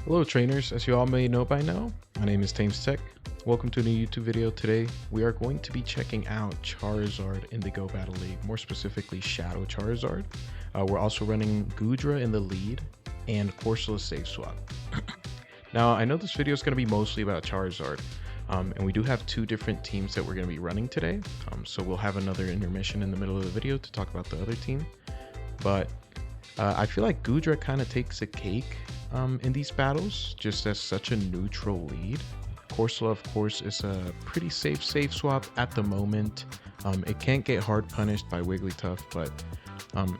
Hello trainers, as you all may know by now, my name is TamezTech. Welcome to a new YouTube video. Today we are going to be checking out Charizard in the Go Battle League, more specifically Shadow Charizard. We're also running Goodra in the lead and Corsola Safe Swap. Now I know this video is going to be mostly about Charizard, and we do have two different teams that we're going to be running today, so we'll have another intermission in the middle of the video to talk about the other team. But I feel like Goodra kind of takes a cake in these battles, just as such a neutral lead. Corsola, of course, is a pretty safe swap at the moment. It can't get hard punished by Wigglytuff, but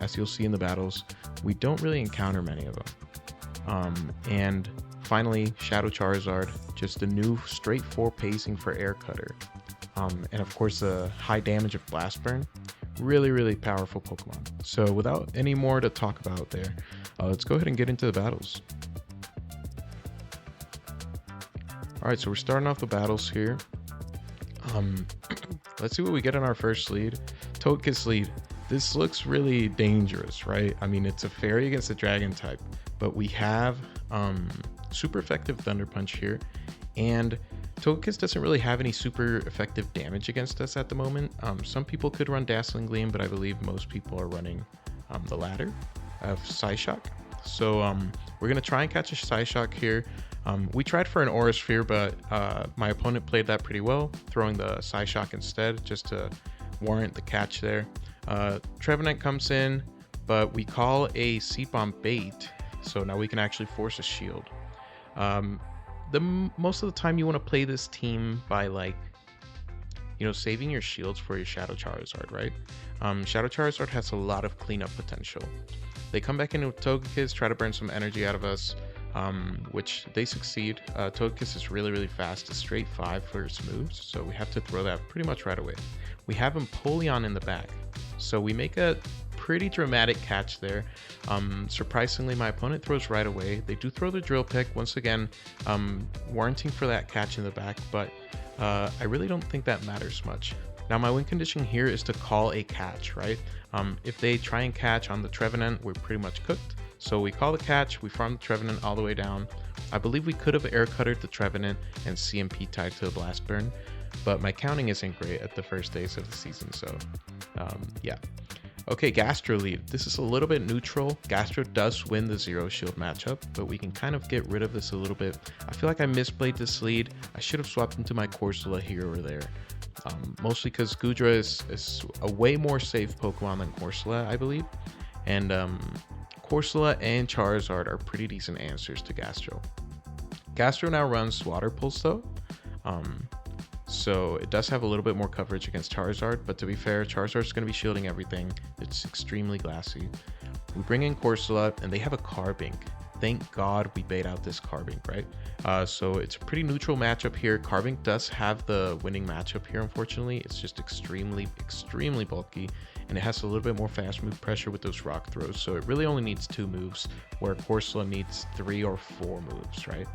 as you'll see in the battles, we don't really encounter many of them. And finally, Shadow Charizard, just a new straight 4 pacing for Air Cutter. And of course, the high damage of Blast Burn. Really powerful Pokemon. So without any more to talk about there, let's go ahead and get into the battles. Alright, so we're starting off the battles here. Let's see what we get in our first lead. Togekiss lead. This looks really dangerous, right? I mean, it's a fairy against a dragon type, but we have super effective Thunder Punch here, and Togekiss doesn't really have any super effective damage against us at the moment. Some people could run Dazzling Gleam, but I believe most people are running the latter of Psyshock. So we're going to try and catch a Psyshock here. We tried for an Aura Sphere, but my opponent played that pretty well, throwing the Psyshock instead, just to warrant the catch there. Trevenant comes in, but we call a Seed Bomb bait, so now we can actually force a shield. Most of the time you want to play this team by, like, you know, saving your shields for your Shadow Charizard, right? Shadow Charizard has a lot of cleanup potential. They come back in with Togekiss, try to burn some energy out of us, which they succeed. Togekiss is really fast, a straight 5 for its moves, so we have to throw that pretty much right away. We have Empoleon in the back, so we make a pretty dramatic catch there. Surprisingly, my opponent throws right away. They do throw the Drill Peck, once again, warranting for that catch in the back, but I really don't think that matters much. Now my win condition here is to call a catch, right? If they try and catch on the Trevenant, we're pretty much cooked. So we call the catch, we farm the Trevenant all the way down. I believe we could have Air Cuttered the Trevenant and CMP tied to the Blast Burn, but my counting isn't great at the first days of the season, so yeah. Okay, Gastro lead. This is a little bit neutral. Gastro does win the Zero Shield matchup, but we can kind of get rid of this a little bit. I feel like I misplayed this lead. I should have swapped into my Corsola here or there. Mostly because Goodra is a way more safe Pokemon than Corsola, I believe. And Corsola and Charizard are pretty decent answers to Gastro. Gastro now runs Water Pulse though. So it does have a little bit more coverage against Charizard, but to be fair, Charizard's going to be shielding everything. It's extremely glassy. We bring in Corsola, and they have a Carbink. Thank God we bait out this Carbink, right? So it's a pretty neutral matchup here. Carbink does have the winning matchup here, unfortunately. It's just extremely bulky, and it has a little bit more fast move pressure with those rock throws. So it really only needs 2 moves, where Corsola needs 3 or 4 moves, right?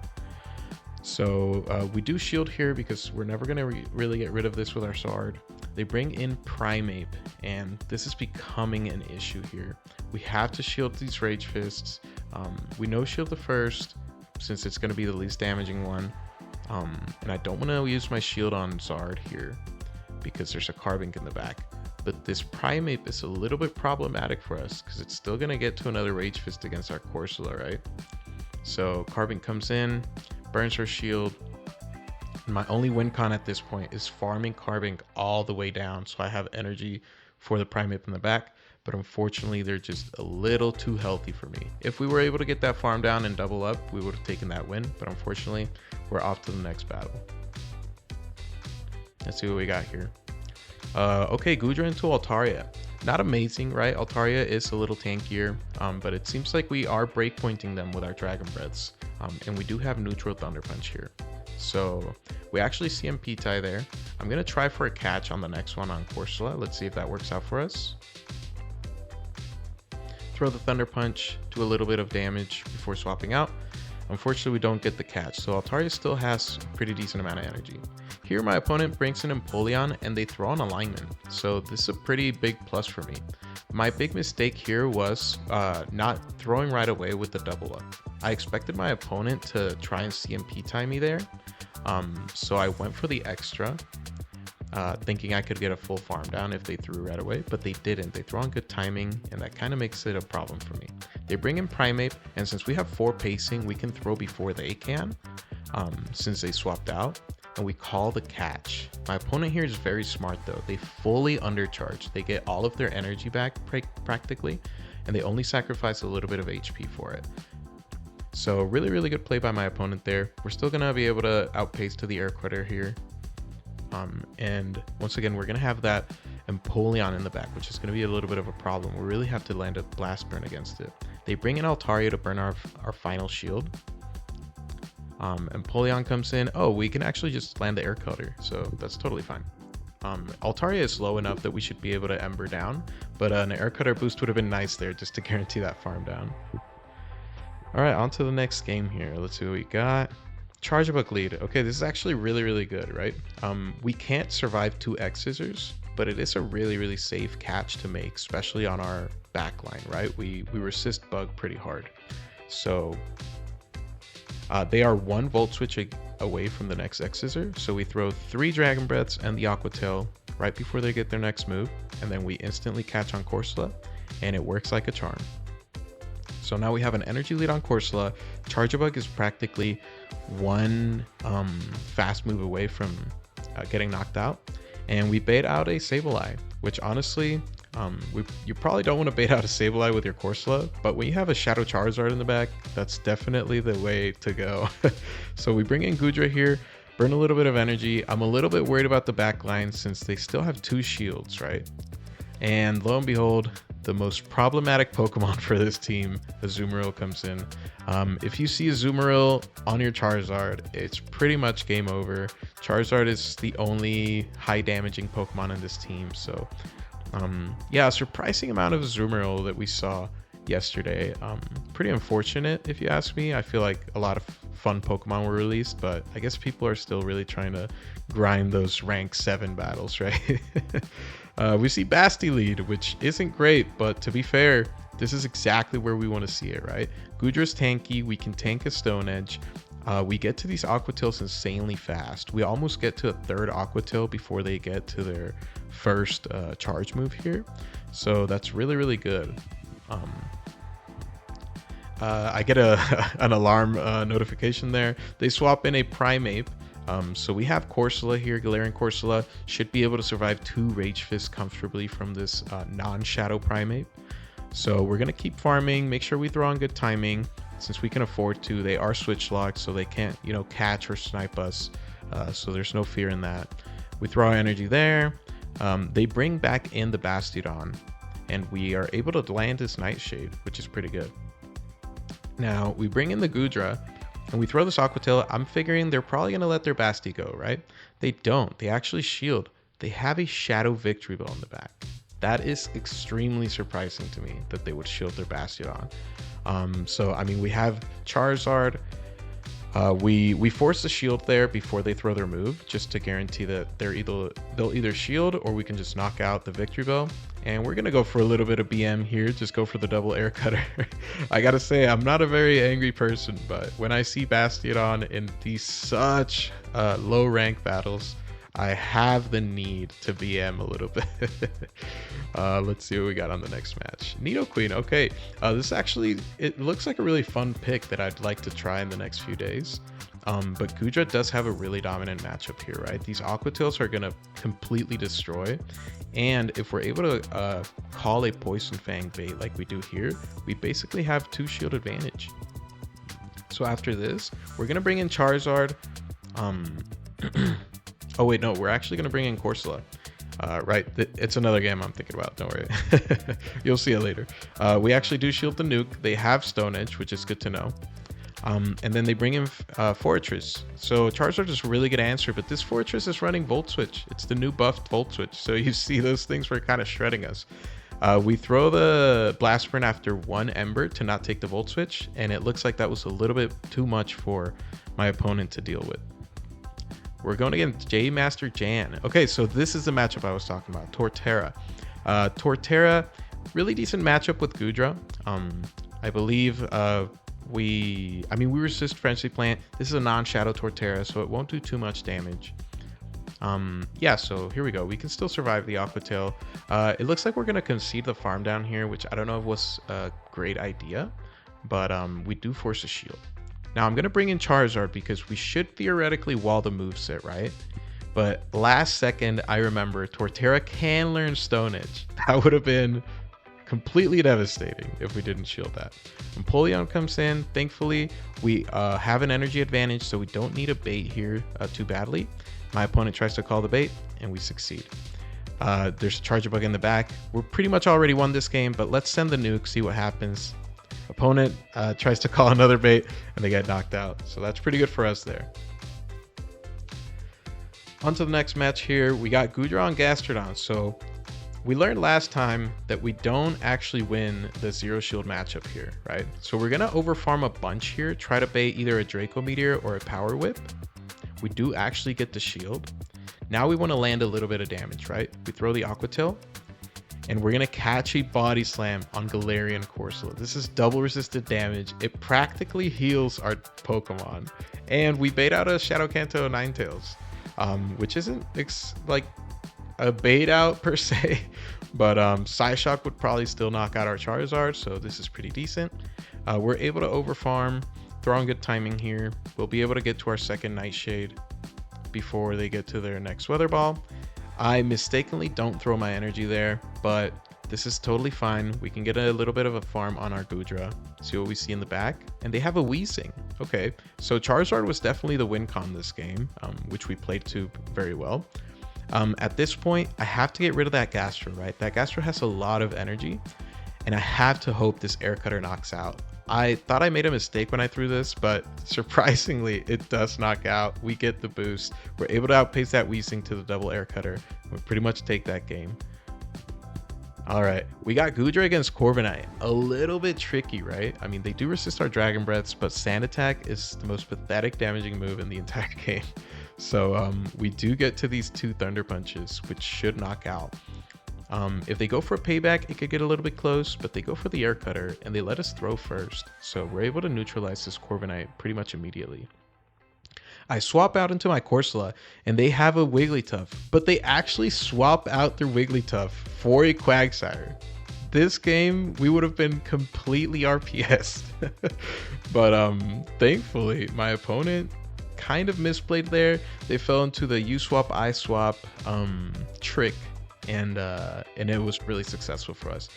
So we do shield here because we're never going to really get rid of this with our Zard. They bring in Primeape, and this is becoming an issue here. We have to shield these Rage Fists. We no shield the first, since it's going to be the least damaging one. And I don't want to use my shield on Zard here, because there's a Carbink in the back. But this Primeape is a little bit problematic for us, because it's still going to get to another Rage Fist against our Corsola, right? So Carbink comes in, burns her shield. My only win con at this point is farming Carbink all the way down, so I have energy for the Primeape in the back, but unfortunately they're just a little too healthy for me. If we were able to get that farm down and double up, we would have taken that win, but unfortunately we're off to the next battle. Let's see what we got here. Okay, Goodra into Altaria. Not amazing, right? Altaria is a little tankier, but it seems like we are breakpointing them with our Dragon Breaths. And we do have neutral Thunder Punch here. So we actually see CMP tie there. I'm going to try for a catch on the next one on Corsola. Let's see if that works out for us. Throw the Thunder Punch, do a little bit of damage before swapping out. Unfortunately, we don't get the catch, so Altaria still has a pretty decent amount of energy. Here, my opponent brings in Empoleon, and they throw an alignment, so this is a pretty big plus for me. My big mistake here was not throwing right away with the double up. I expected my opponent to try and CMP time me there, so I went for the extra, thinking I could get a full farm down if they threw right away, but they didn't. They throw on good timing, and that kind of makes it a problem for me. They bring in Primeape, and since we have 4 pacing, we can throw before they can, since they swapped out, and we call the catch. My opponent here is very smart though. They fully undercharge. They get all of their energy back practically, and they only sacrifice a little bit of HP for it. So really, really good play by my opponent there. We're still gonna be able to outpace to the Air Quitter here. And once again, we're gonna have that Empoleon in the back, which is gonna be a little bit of a problem. We really have to land a Blast Burn against it. They bring in Altaria to burn our final shield. Empoleon comes in. Oh, we can actually just land the Air Cutter, so that's totally fine. Altaria is slow enough that we should be able to Ember down, but an Air Cutter boost would have been nice there just to guarantee that farm down. Alright, on to the next game here. Let's see what we got. Charizard lead. Okay, this is actually really, really good, right? We can't survive 2 X-Scissors, but it is a really, really safe catch to make, especially on our back line, right? We resist bug pretty hard. So they are 1 Volt Switch away from the next X-Scissor, so we throw 3 Dragon Breaths and the Aqua Tail right before they get their next move, and then we instantly catch on Corsola, and it works like a charm. So now we have an energy lead on Corsola. Charjabug is practically 1 fast move away from getting knocked out, and we bait out a Sableye, which honestly, you probably don't want to bait out a Sableye with your Corsola, but when you have a Shadow Charizard in the back, that's definitely the way to go. So we bring in Goodra here, burn a little bit of energy. I'm a little bit worried about the back line since they still have 2 shields, right? And lo and behold, the most problematic Pokemon for this team, Azumarill, comes in. If you see Azumarill on your Charizard, it's pretty much game over. Charizard is the only high damaging Pokemon in this team, so yeah, surprising amount of Azumarill that we saw yesterday. Pretty unfortunate if you ask me. I feel like a lot of fun Pokemon were released, but I guess people are still really trying to grind those rank 7 battles, right? We see Basti lead, which isn't great, but to be fair, this is exactly where we want to see it, right? Goodra's tanky, we can tank a Stone Edge. We get to these Aqua Tails insanely fast. We almost get to a 3rd Aqua Tail before they get to their first charge move here. So that's really, really good. I get an alarm notification there. They swap in a Primeape. So we have Corsola here. Galarian Corsola should be able to survive 2 Rage Fists comfortably from this non-Shadow Primeape. So we're going to keep farming, make sure we throw on good timing. Since we can afford to, they are switch locked, so they can't, catch or snipe us. So there's no fear in that. We throw our energy there. They bring back in the Bastiodon, and we are able to land this Nightshade, which is pretty good. Now, we bring in the Goodra, and we throw this Aqua Tail. I'm figuring they're probably going to let their Basti go, right? They don't. They actually shield. They have a Shadow Victory Bell in the back. That is extremely surprising to me that they would shield their Bastiodon. So, I mean, we have Charizard. We force the shield there before they throw their move, just to guarantee that they'll either shield or we can just knock out the Victory Bell. And we're going to go for a little bit of BM here, just go for the double Air Cutter. I got to say, I'm not a very angry person, but when I see Bastiodon in these such low rank battles, I have the need to BM a little bit. Let's see what we got on the next match. Nidoqueen, okay. This actually, it looks like a really fun pick that I'd like to try in the next few days. But Goodra does have a really dominant matchup here, right? These Aqua Tails are going to completely destroy. And if we're able to call a Poison Fang bait like we do here, we basically have 2 shield advantage. So after this, we're going to bring in Charizard. Oh wait, no, we're actually going to bring in Corsola. Right, it's another game I'm thinking about, don't worry. You'll see it later. We actually do shield the nuke. They have Stone Edge, which is good to know. And then they bring in Fortress. So Charizard is a really good answer, but this Fortress is running Volt Switch. It's the new buffed Volt Switch. So you see those things were kind of shredding us. We throw the Blast Burn after 1 Ember to not take the Volt Switch, and it looks like that was a little bit too much for my opponent to deal with. We're going against J Master Jan. Okay, so this is the matchup I was talking about, Torterra. Torterra, really decent matchup with Goodra. I believe we resist Frenzy Plant. This is a non-Shadow Torterra, so it won't do too much damage. Yeah, so here we go. We can still survive the Aqua Tail. It looks like we're going to concede the farm down here, which I don't know if was a great idea, but we do force a shield. Now I'm going to bring in Charizard because we should theoretically wall the moveset, right? But last second, I remember Torterra can learn Stone Edge. That would have been completely devastating if we didn't shield that. Empoleon comes in. Thankfully, we have an energy advantage, so we don't need a bait here too badly. My opponent tries to call the bait, and we succeed. There's a Charger Bug in the back. We're pretty much already won this game, but let's send the nuke, see what happens. Opponent tries to call another bait, and they get knocked out. So that's pretty good for us there. On to the next match here. We got Goodra on Gastrodon. So we learned last time that we don't actually win the Zero Shield matchup here, right? So we're going to overfarm a bunch here, try to bait either a Draco Meteor or a Power Whip. We do actually get the shield. Now we want to land a little bit of damage, right? We throw the Aqua Tail, and we're going to catch a Body Slam on Galarian Corsola. This is double resisted damage. It practically heals our Pokemon. And we bait out a Shadow Kanto Ninetales, which isn't like a bait out per se, but Psyshock would probably still knock out our Charizard, so this is pretty decent. We're able to overfarm, throw on good timing here. We'll be able to get to our second Nightshade before they get to their next Weather Ball. I mistakenly don't throw my energy there, but this is totally fine. We can get a little bit of a farm on our Goodra, see what we see in the back, and they have a Weezing. Okay, so Charizard was definitely the win con this game, which we played to very well. At this point, I have to get rid of that Gastro, right? That Gastro has a lot of energy, and I have to hope this Air Cutter knocks out. I thought I made a mistake when I threw this, but surprisingly, it does knock out. We get the boost. We're able to outpace that Weezing to the double Air Cutter. We pretty much take that game. All right, we got Goodra against Corviknight. A little bit tricky, right? I mean, they do resist our Dragon Breaths, but Sand Attack is the most pathetic damaging move in the entire game. So we do get to these two Thunder Punches, which should knock out. If they go for a payback, it could get a little bit close, but they go for the Air Cutter, and they let us throw first. So we're able to neutralize this Corviknight pretty much immediately. I swap out into my Corsola, and they have a Wigglytuff, but they actually swap out their Wigglytuff for a Quagsire. This game, we would have been completely RPS'd. But thankfully, my opponent kind of misplayed there. They fell into the you swap, I swap trick, and it was really successful for us.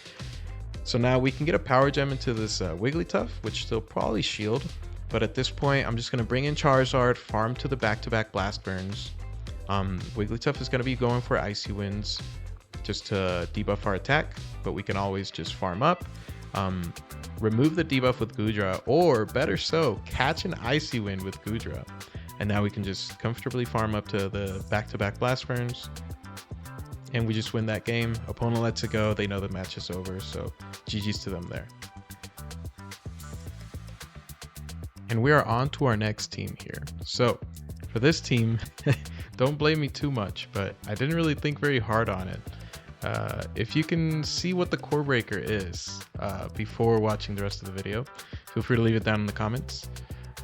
So now we can get a Power Gem into this Wigglytuff, which they'll probably shield. But at this point, I'm just going to bring in Charizard, farm to the back-to-back Blast Burns. Wigglytuff is going to be going for Icy Winds just to debuff our attack, but we can always just farm up. Remove the debuff with Goodra, or better so, catch an Icy Wind with Goodra. And now we can just comfortably farm up to the back-to-back Blast Burns. And we just win that game. Opponent lets it go. They know the match is over, so GG's to them there. And we are on to our next team here. So for this team, don't blame me too much, but I didn't really think very hard on it. If you can see what the core breaker is before watching the rest of the video, feel free to leave it down in the comments.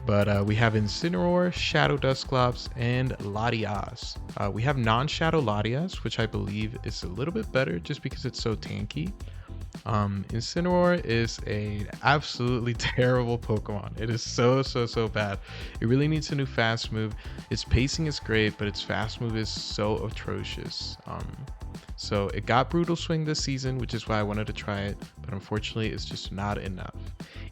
But we have Incineroar, Shadow Dusclops, and Latias. We have non-Shadow Latias, which I believe is a little bit better just because it's so tanky. Incineroar is an absolutely terrible Pokemon. It is so bad. It really needs a new fast move. Its pacing is great, but its fast move is so atrocious. So it got Brutal Swing this season, which is why I wanted to try it, but unfortunately it's just not enough.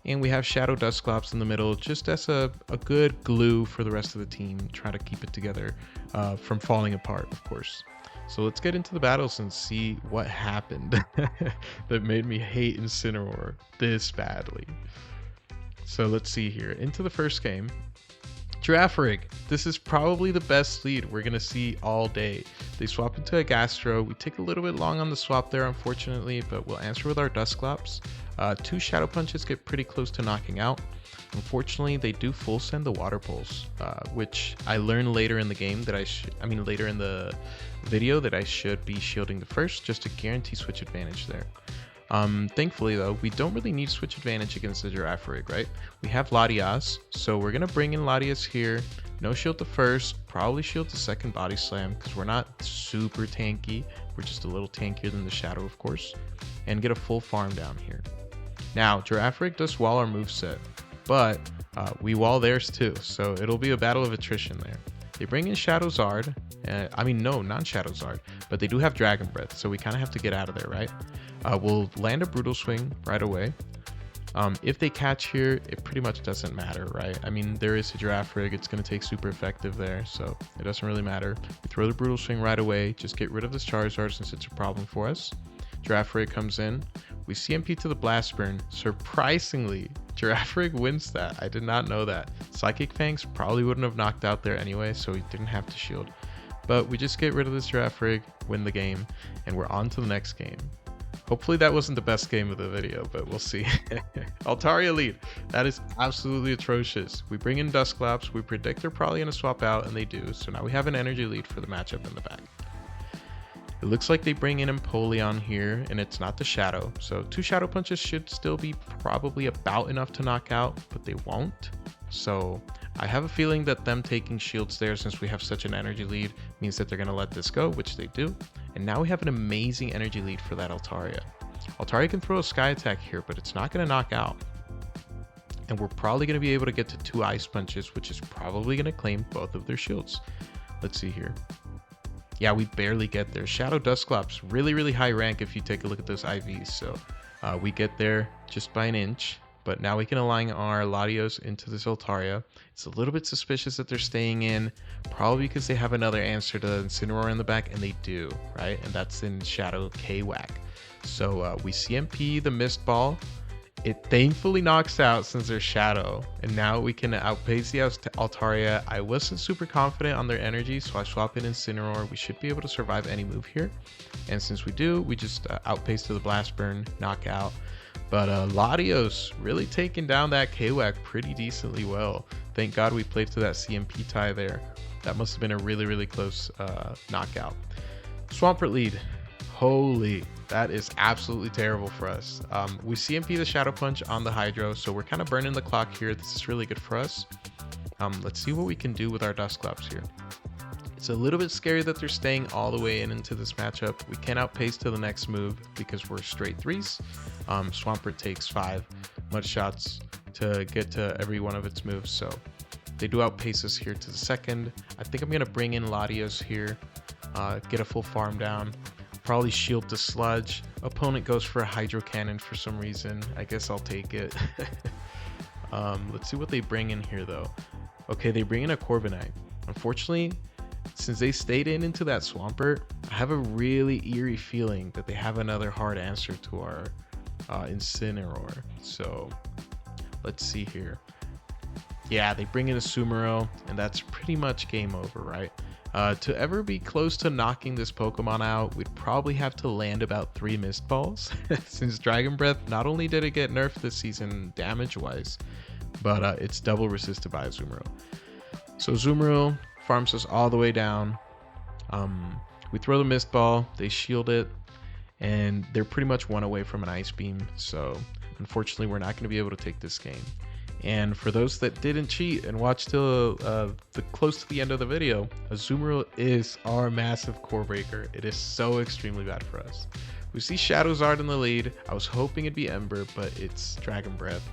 And we have Shadow Dusclops in the middle just as a good glue for the rest of the team, try to keep it together from falling apart, of course. So let's get into the battles and see what happened that made me hate Incineroar this badly. So let's see here. Into the first game. Girafarig. This is probably the best lead we're going to see all day. They swap into a Gastro. We take a little bit long on the swap there, unfortunately, but we'll answer with our Dusclops. Two Shadow Punches get pretty close to knocking out. Unfortunately, they do full send the Water Pulse, which I learned later in the game that later in the video that I should be shielding the first just to guarantee switch advantage there. Thankfully though, we don't really need switch advantage against the Girafarig, right? We have Latias, so we're gonna bring in Latias here. No shield to first, probably shield to second body slam because we're not super tanky. We're just a little tankier than the Shadow, of course, and get a full farm down here. Now, Girafarig does wall our moveset, but we wall theirs too, so it'll be a battle of attrition there. They bring in Shadowzard, I mean, no, not Shadowzard, but they do have Dragon Breath, so we kind of have to get out of there, right? We'll land a Brutal Swing right away. If they catch here, it pretty much doesn't matter, right? I mean, there is a Girafarig, it's going to take super effective there, so it doesn't really matter. We throw the Brutal Swing right away, just get rid of this Charizard since it's a problem for us. Girafarig comes in, we CMP to the Blast Burn. Surprisingly, Girafarig wins that. I did not know that. Psychic Fangs probably wouldn't have knocked out there anyway, so he didn't have to shield. But we just get rid of this Girafarig, win the game, and we're on to the next game. Hopefully that wasn't the best game of the video, but we'll see. Altaria lead. That is absolutely atrocious. We bring in Dusclops. We predict they're probably going to swap out, and they do. So now we have an energy lead for the matchup in the back. It looks like they bring in Empoleon here, and it's not the Shadow. So 2 Shadow Punches should still be probably about enough to knock out, but they won't. So I have a feeling that them taking shields there, since we have such an energy lead, means that they're going to let this go, which they do. And now we have an amazing energy lead for that Altaria. Altaria can throw a Sky Attack here, but it's not going to knock out. And we're probably going to be able to get to 2 Ice Punches, which is probably going to claim both of their shields. Let's see here. Yeah, we barely get there. Shadow Dusclops, really, really high rank if you take a look at those IVs. So we get there just by an inch. But now we can align our Latios into this Altaria. It's a little bit suspicious that they're staying in, probably because they have another answer to Incineroar in the back, and they do, right? And that's in Shadow K-Whack. So we CMP the Mist Ball. It thankfully knocks out since they're Shadow, and now we can outpace the Altaria. I wasn't super confident on their energy, so I swap in Incineroar. We should be able to survive any move here. And since we do, we just outpace to the Blast Burn, knock out. But Latios really taking down that K-Whack pretty decently well. Thank God we played to that CMP tie there. That must have been a really, really close knockout. Swampert lead. Holy, that is absolutely terrible for us. We CMP the Shadow Punch on the Hydro, so we're kind of burning the clock here. This is really good for us. Let's see what we can do with our Dusclops here. It's a little bit scary that they're staying all the way into this matchup. We can outpace to the next move because we're straight 3s. Swampert takes 5 mud shots to get to every one of its moves, so they do outpace us here to the second. I think I'm going to bring in Latios here, get a full farm down, probably shield the Sludge. Opponent goes for a Hydro Cannon for some reason. I guess I'll take it. Let's see what they bring in here though. Okay, they bring in a Corviknight. Unfortunately, since they stayed into that Swampert, I have a really eerie feeling that they have another hard answer to our Incineroar. So let's see here. Yeah, they bring in a Sumeru, and that's pretty much game over, right? To ever be close to knocking this Pokemon out, we'd probably have to land about 3 Mist Balls. Since Dragon Breath, not only did it get nerfed this season damage-wise, but it's double resisted by a Sumeru. So Sumeru farms us all the way down. We throw the Mist Ball, they shield it, and they're pretty much 1 away from an Ice Beam. So unfortunately, we're not going to be able to take this game. And for those that didn't cheat and watched till close to the end of the video, Azumarill is our massive core breaker. It is so extremely bad for us. We see Shadowzard in the lead. I was hoping it'd be Ember, but it's Dragon Breath.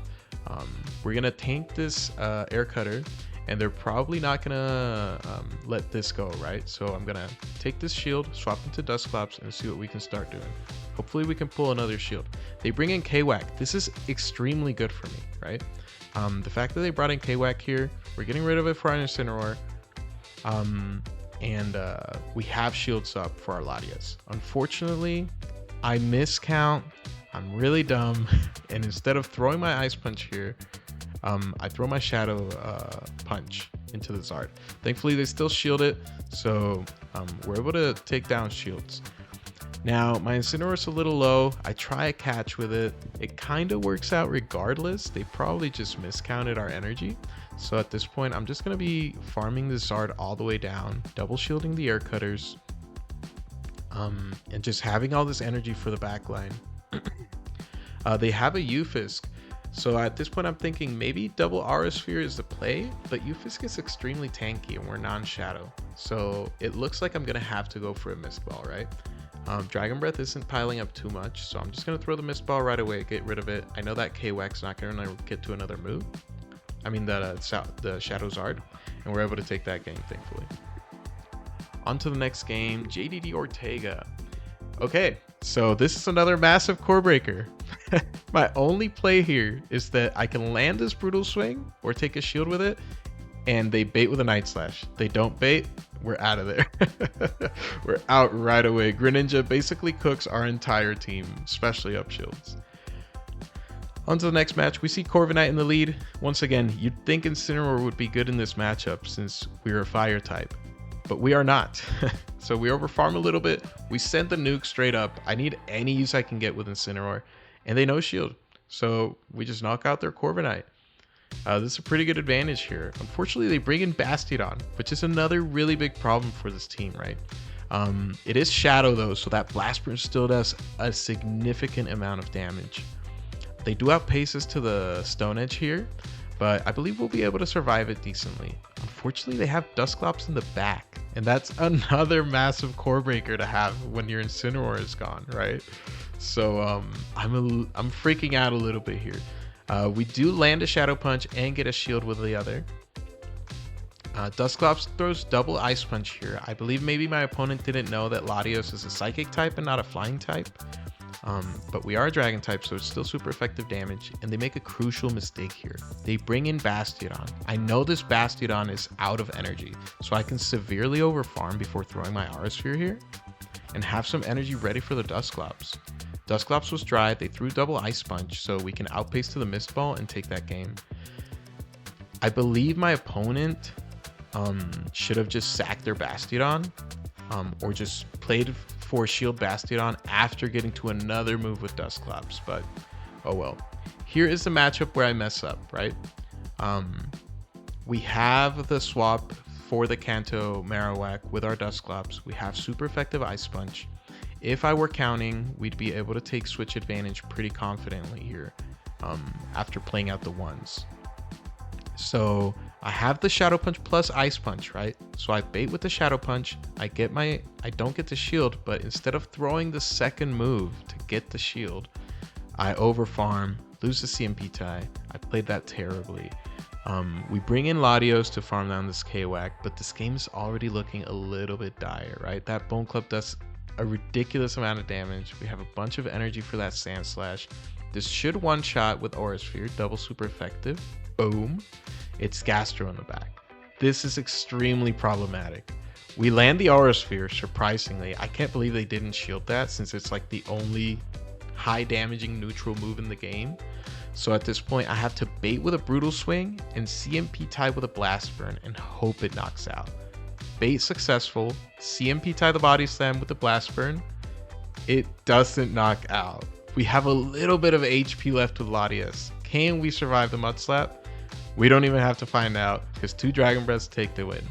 We're gonna tank this Air Cutter, and they're probably not gonna let this go, right? So I'm gonna take this shield, swap into Dusclops, and see what we can start doing. Hopefully we can pull another shield. They bring in K-Whack. This is extremely good for me, right? The fact that they brought in K-Whack here, we're getting rid of it for our Incineroar, and we have shields up for our Latias. Unfortunately, I miscount. I'm really dumb, and instead of throwing my Ice Punch here, I throw my Shadow Punch into the Zard. Thankfully, they still shield it, so we're able to take down shields. Now, my Incineroar is a little low. I try a catch with it. It kind of works out regardless. They probably just miscounted our energy. So at this point, I'm just going to be farming the Zard all the way down, double shielding the Air Cutters, and just having all this energy for the back line. They have a Eufisk. So at this point, I'm thinking maybe double Aura Sphere is the play, but Eufisk is extremely tanky and we're non-shadow. So it looks like I'm going to have to go for a Mist Ball, right? Dragon Breath isn't piling up too much, so I'm just going to throw the Mist Ball right away, get rid of it. I know that K-Wax's not going to get to another move. I mean, the CHARIZARD, and we're able to take that game, thankfully. On to the next game, JDD Ortega. Okay, so this is another massive core breaker. My only play here is that I can land this Brutal Swing or take a shield with it, and they bait with a Night Slash. They don't bait, we're out of there. We're out right away. Greninja basically cooks our entire team, especially up shields. On to the next match, we see Corviknight in the lead. Once again, you'd think Incineroar would be good in this matchup since we're a fire type, but we are not. So we overfarm a little bit. We send the nuke straight up. I need any use I can get with Incineroar, and they no shield. So we just knock out their Corviknight. This is a pretty good advantage here. Unfortunately, they bring in Bastiodon, which is another really big problem for this team, right? It is Shadow though, so that Blast Burn still does a significant amount of damage. They do outpace us to the Stone Edge here, but I believe we'll be able to survive it decently. Unfortunately, they have Dusclops in the back, and that's another massive core breaker to have when your Incineroar is gone, right? So I'm freaking out a little bit here. We do land a Shadow Punch and get a shield with the other. Dusclops throws double Ice Punch here. I believe maybe my opponent didn't know that Latios is a Psychic type and not a Flying type. But we are a Dragon type, so it's still super effective damage, and they make a crucial mistake here. They bring in Bastiodon. I know this Bastiodon is out of energy, so I can severely overfarm before throwing my Aura Sphere here, and have some energy ready for the Dusclops. Dusclops was dry, they threw double Ice Punch, so we can outpace to the Mist Ball and take that game. I believe my opponent should have just sacked their Bastiodon, or just played for Shield Bastiodon after getting to another move with Dusclops, but oh well. Here is the matchup where I mess up, right? We have the swap for the Kanto Marowak with our Dusclops. We have super effective Ice Punch. If I were counting, we'd be able to take switch advantage pretty confidently here after playing out the ones. So I have the Shadow Punch plus Ice Punch, right? So I bait with the Shadow Punch. I don't get the shield, but instead of throwing the second move to get the shield, I overfarm, lose the CMP tie. I played that terribly. We bring in Latios to farm down this K-Wax, but this game is already looking a little bit dire, right? That Bone Club does a ridiculous amount of damage. We have a bunch of energy for that Sand Slash. This should one-shot with Aura Sphere, double super effective. Boom. It's Gastro in the back. This is extremely problematic. We land the Aura Sphere, surprisingly. I can't believe they didn't shield that since it's like the only high damaging neutral move in the game. So at this point, I have to bait with a Brutal Swing and CMP tie with a Blast Burn and hope it knocks out. Bait successful, CMP tie the Body Slam with the Blast Burn. It doesn't knock out. We have a little bit of HP left with Latios. Can we survive the Mud Slap? We don't even have to find out because 2 Dragon Breaths take the win.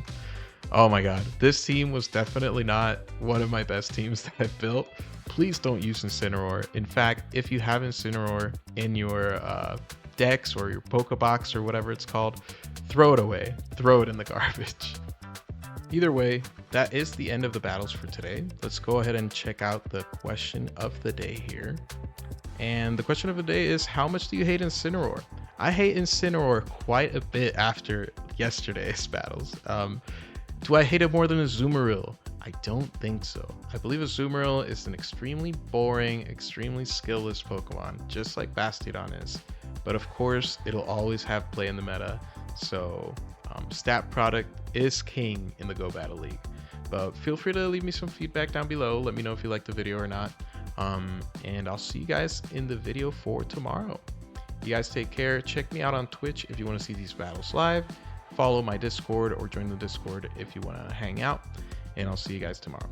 Oh my god, this team was definitely not one of my best teams that I've built. Please don't use Incineroar. In fact, if you have Incineroar in your decks or your Pokebox or whatever it's called, throw it away. Throw it in the garbage. Either way, that is the end of the battles for today. Let's go ahead and check out the question of the day here. And the question of the day is, how much do you hate Incineroar? I hate Incineroar quite a bit after yesterday's battles. Do I hate it more than Azumarill? I don't think so. I believe Azumarill is an extremely boring, extremely skillless Pokemon, just like Bastiodon is. But of course, it'll always have play in the meta, so stat product is king in the Go Battle League. But feel free to leave me some feedback down below. Let me know if you liked the video or not. And I'll see you guys in the video for tomorrow. You guys take care. Check me out on Twitch if you want to see these battles live. Follow my Discord or join the Discord if you want to hang out. And I'll see you guys tomorrow.